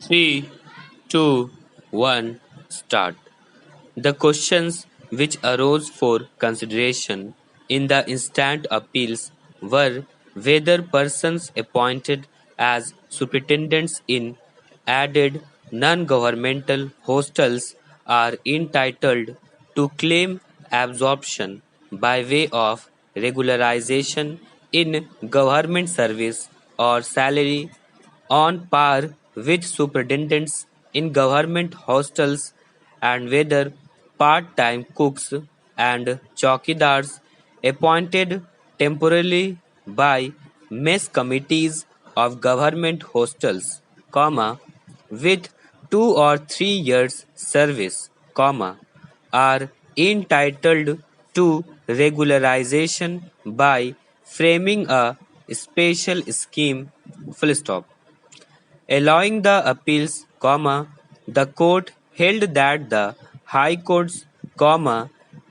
Three, two, one, start. The questions which arose for consideration in the instant appeals were whether persons appointed as superintendents in added non-governmental hostels are entitled to claim absorption by way of regularization in government service or salary on par with superintendents in government hostels, and whether part-time cooks and chowkidars appointed temporarily by mess committees of government hostels, comma, with 2 or 3 years service, comma, are entitled to regularization by framing a special scheme, full stop. Allowing the appeals, the court held that the High Court's,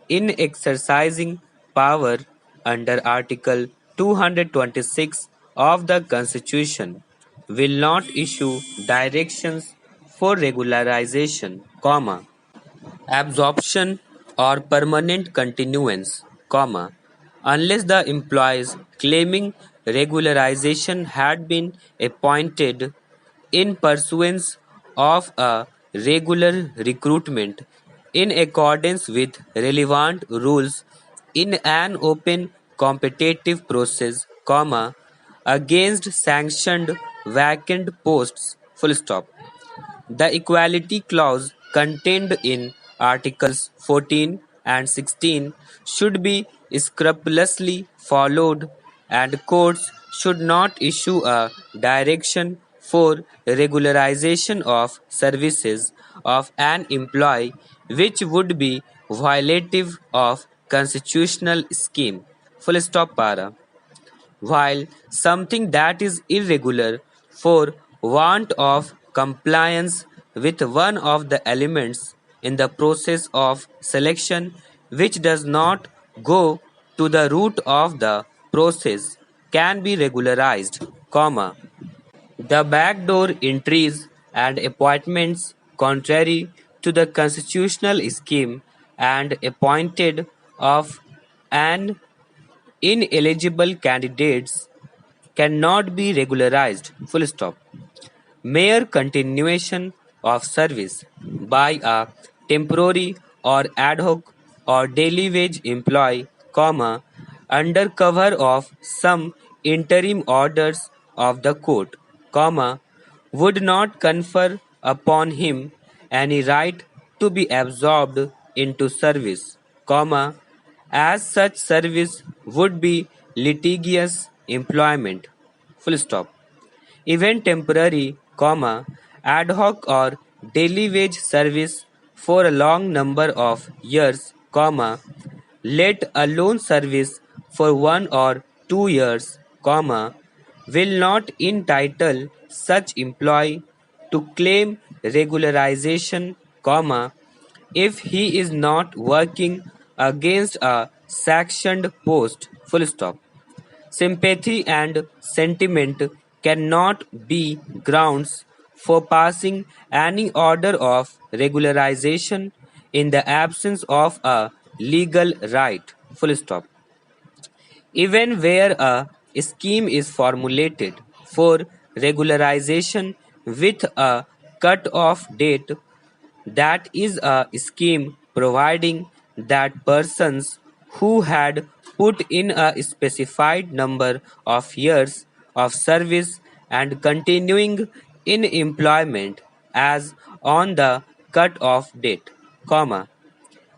in exercising power under Article 226 of the Constitution, will not issue directions for regularization, absorption or permanent continuance, unless the employees claiming regularization had been appointed in pursuance of a regular recruitment in accordance with relevant rules in an open competitive process, against sanctioned vacant posts, full stop. The equality clause contained in Articles 14 and 16 should be scrupulously followed, and courts should not issue a direction for regularization of services of an employee which would be violative of constitutional scheme. Full stop para. While something that is irregular for want of compliance with one of the elements in the process of selection which does not go to the root of the process can be regularized, the backdoor entries and appointments contrary to the constitutional scheme and appointed of an ineligible candidates cannot be regularized, full stop. Mere continuation of service by a temporary or ad hoc or daily wage employee, under cover of some interim orders of the court, would not confer upon him any right to be absorbed into service, as such service would be litigious employment, full stop. Even temporary, ad hoc or daily wage service for a long number of years, let alone service for 1 or 2 years, will not entitle such employee to claim regularization, if he is not working against a sanctioned post, full stop. Sympathy and sentiment cannot be grounds for passing any order of regularization in the absence of a legal right, full stop. Even where a scheme is formulated for regularization with a cut-off date, that is a scheme providing that persons who had put in a specified number of years of service and continuing in employment as on the cut-off date,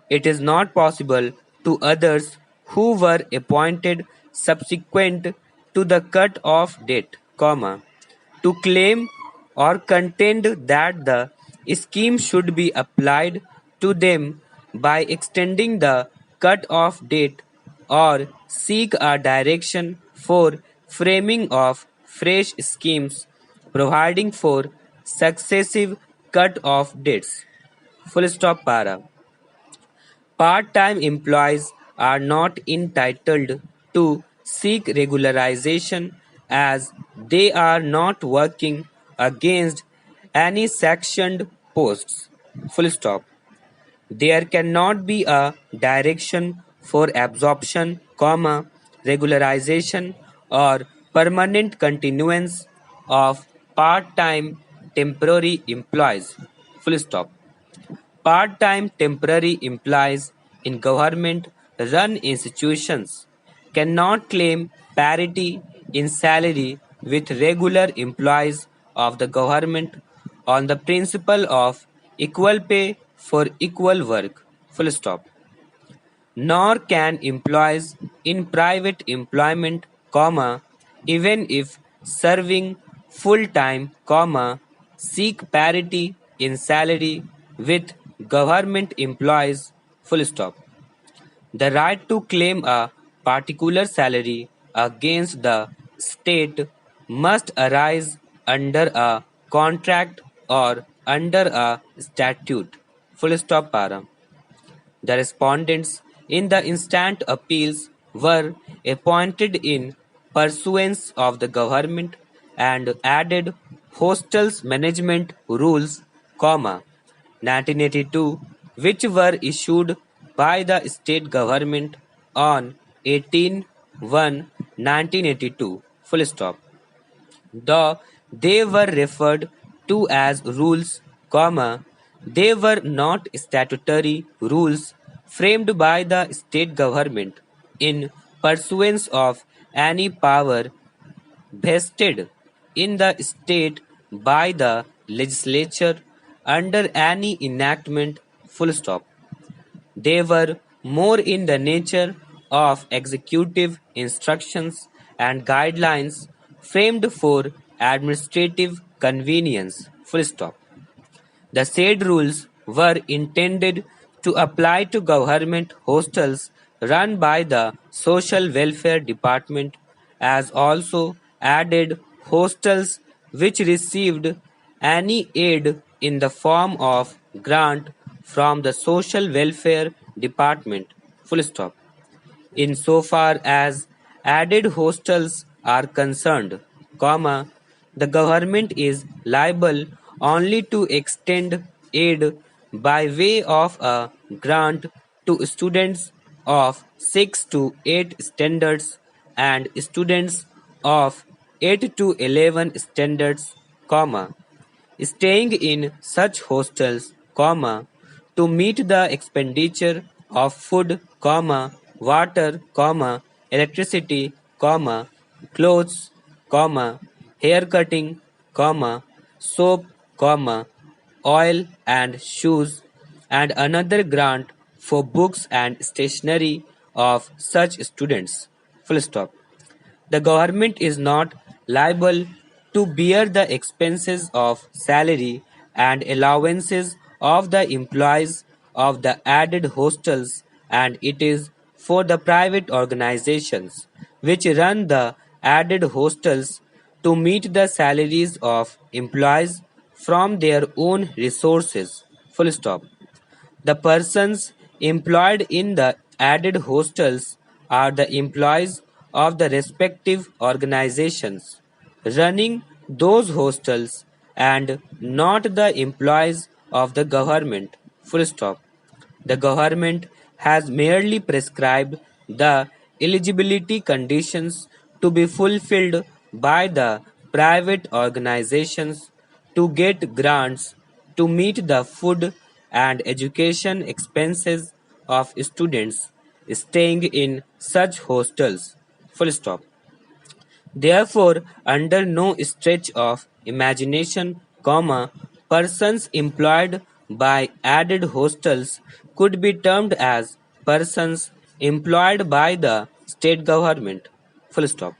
it is not possible to others who were appointed subsequent to the cut-off date, to claim or contend that the scheme should be applied to them by extending the cut-off date or seek a direction for framing of fresh schemes providing for successive cut-off dates. Full stop para. Part-time employees are not entitled to seek regularization as they are not working against any sectioned posts. Full stop. There cannot be a direction for absorption, comma, regularization, or permanent continuance of part-time temporary employees. Full stop. Part-time temporary employees in government-run institutions cannot claim parity in salary with regular employees of the government on the principle of equal pay for equal work. Full stop. Nor can employees in private employment, comma, even if serving full-time, comma, seek parity in salary with government employees, full stop. The right to claim a particular salary against the state must arise under a contract or under a statute. Full stop para. The respondents in the instant appeals were appointed in pursuance of the government and added hostels management rules, comma, 1982, which were issued by the state government on 18/1/1982. Full stop. Though they were referred to as rules, comma, they were not statutory rules framed by the state government in pursuance of any power vested in the state by the legislature under any enactment, full stop. They were more in the nature of executive instructions and guidelines framed for administrative convenience. Full stop. The said rules were intended to apply to government hostels run by the Social Welfare Department, as also added hostels which received any aid in the form of grant from the Social Welfare Department. Full stop. Insofar as added hostels are concerned, comma, the government is liable only to extend aid by way of a grant to students of 6 to 8 standards and students of 8 to 11 standards, comma, staying in such hostels, comma, to meet the expenditure of food, comma, water, comma, electricity, comma, clothes, comma, hair cutting, comma, soap, comma, oil and shoes, and another grant for books and stationery of such students. Full stop. The government is not liable to bear the expenses of salary and allowances of the employees of the added hostels, and it is for the private organizations which run the added hostels to meet the salaries of employees from their own resources. Full stop. The persons employed in the added hostels are the employees of the respective organizations running those hostels and not the employees of the government. Full stop. The government has merely prescribed the eligibility conditions to be fulfilled by the private organizations to get grants to meet the food and education expenses of students staying in such hostels. Full stop. Therefore, under no stretch of imagination, comma, persons employed by added hostels could be termed as persons employed by the state government. Full stop.